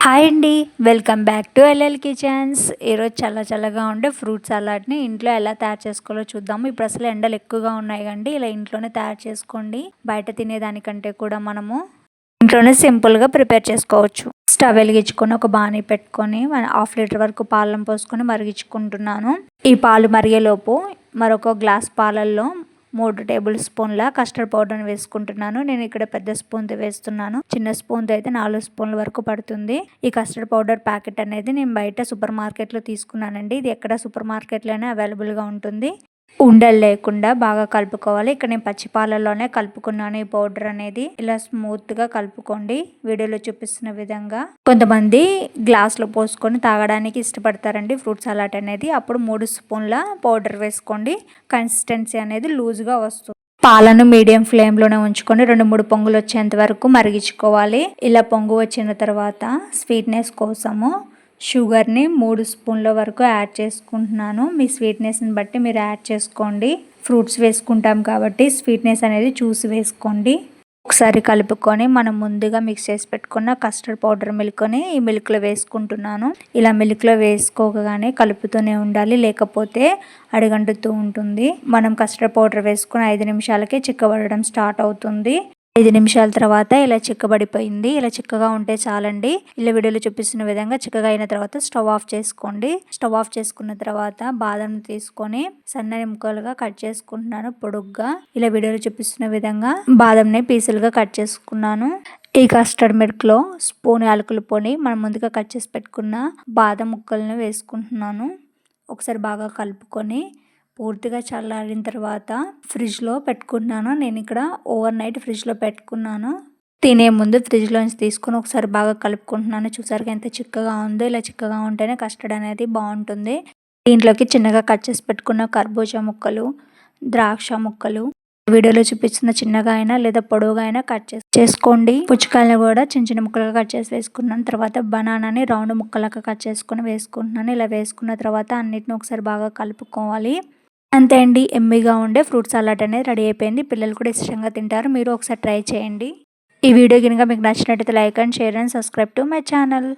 Hi అండి. Welcome back to LL kitchens. ఈరోజు చల్లగా ఉండే ఫ్రూట్ సలాడ్ని ఇంట్లో ఎలా తయారు చేసుకోవాలో చూద్దాము. ఇప్పుడు అసలు ఎండలు ఎక్కువగా ఉన్నాయి కండి, ఇలా ఇంట్లోనే తయారు చేసుకోండి. బయట తినేదానికంటే కూడా మనము ఇంట్లోనే సింపుల్గా ప్రిపేర్ చేసుకోవచ్చు. స్టవ్ వెలిగించుకొని ఒక బాణీ పెట్టుకొని 1/2 లీటర్ వరకు పాలను పోసుకొని మరిగించుకుంటున్నాను. ఈ పాలు మరిగేలోపు మరొక గ్లాస్ పాలల్లో 3 టేబుల్ స్పూన్ల కస్టర్డ్ పౌడర్ని వేసుకుంటున్నాను. నేను ఇక్కడ పెద్ద స్పూన్తో వేస్తున్నాను. చిన్న స్పూన్తో అయితే 4 స్పూన్ల వరకు పడుతుంది. ఈ కస్టర్డ్ పౌడర్ ప్యాకెట్ అనేది నేను బయట సూపర్ మార్కెట్లో తీసుకున్నానండి. ఇది ఎక్కడ సూపర్ మార్కెట్లోనే అవైలబుల్గా ఉంటుంది. ఉండలు లేకుండా బాగా కలుపుకోవాలి. ఇక్కడ నేను పచ్చి పాలల్లోనే కలుపుకున్నాను. ఈ పౌడర్ అనేది ఇలా స్మూత్గా కలుపుకోండి, వీడియోలో చూపిస్తున్న విధంగా. కొంతమంది గ్లాస్లో పోసుకొని తాగడానికి ఇష్టపడతారండి ఫ్రూట్ సలాడ్ అనేది. అప్పుడు 3 స్పూన్ల పౌడర్ వేసుకోండి. కన్సిస్టెన్సీ అనేది లూజ్గా వస్తుంది. పాలను మీడియం ఫ్లేమ్లోనే ఉంచుకొని 2-3 పొంగులు వచ్చేంత వరకు మరిగించుకోవాలి. ఇలా పొంగు వచ్చిన తర్వాత స్వీట్నెస్ కోసము షుగర్ని 3 స్పూన్ల వరకు యాడ్ చేసుకుంటున్నాను. మీ స్వీట్నెస్ని బట్టి మీరు యాడ్ చేసుకోండి. ఫ్రూట్స్ వేసుకుంటాం కాబట్టి స్వీట్నెస్ అనేది చూసి వేసుకోండి. ఒకసారి కలుపుకొని మనం ముందుగా మిక్స్ చేసి పెట్టుకున్న కస్టర్డ్ పౌడర్ మిల్క్ని ఈ మిల్క్లో వేసుకుంటున్నాను. ఇలా మిల్క్లో వేసుకోగానే కలుపుతూనే ఉండాలి, లేకపోతే అడుగంటుతూ ఉంటుంది. మనం కస్టర్డ్ పౌడర్ వేసుకుని 5 నిమిషాలకే చిక్కబడడం స్టార్ట్ అవుతుంది. 5 నిమిషాల తర్వాత ఇలా చిక్కబడిపోయింది. ఇలా చిక్కగా ఉంటే చాలండి. ఇలా వీడియోలో చూపిస్తున్న విధంగా చిక్కగా అయిన తర్వాత స్టవ్ ఆఫ్ చేసుకోండి. స్టవ్ ఆఫ్ చేసుకున్న తర్వాత బాదం తీసుకొని సన్నని ముక్కలుగా కట్ చేసుకుంటున్నాను పొడుగ్గా. ఇలా వీడియోలో చూపిస్తున్న విధంగా బాదంని పీసులుగా కట్ చేసుకున్నాను. ఈ కస్టర్డ్ మిల్క్లో స్పూన్ యాలకుల పొడి మనం ముందుగా కట్ చేసి పెట్టుకున్న బాదం ముక్కలను వేసుకుంటున్నాను. ఒకసారి బాగా కలుపుకొని పూర్తిగా చల్లారిన తర్వాత ఫ్రిడ్జ్లో పెట్టుకున్నాను. నేను ఇక్కడ ఓవర్ నైట్ ఫ్రిడ్జ్లో పెట్టుకున్నాను. తినే ముందు ఫ్రిడ్జ్లోంచి తీసుకొని ఒకసారి బాగా కలుపుకుంటున్నాను. చూసారు ఎంత చిక్కగా ఉందో. ఇలా చిక్కగా ఉంటేనే కస్టర్డ్ అనేది బాగుంటుంది. దీంట్లోకి చిన్నగా కట్ చేసి పెట్టుకున్న కర్బూజా ముక్కలు, ద్రాక్ష ముక్కలు, వీడియోలో చూపించిన చిన్నగా అయినా లేదా పొడవుగా అయినా కట్ చేసుకోండి. పుచ్చకాయలను కూడా చిన్న ముక్కలుగా కట్ చేసి వేసుకున్నాను. తర్వాత బనానాని రౌండ్ ముక్కలుగా కట్ చేసుకొని వేసుకుంటున్నాను. ఇలా వేసుకున్న తర్వాత అన్నిటిని ఒకసారి బాగా కలుపుకోవాలి. అంతే అండి, ఎమ్మీగా ఉండే ఫ్రూట్ సలాడ్ అనేది రెడీ అయిపోయింది. పిల్లలు కూడా ఇష్టంగా తింటారు. మీరు ఒకసారి ట్రై చేయండి. ఈ వీడియో కనుక మీకు నచ్చినట్టయితే like and share and subscribe to my channel.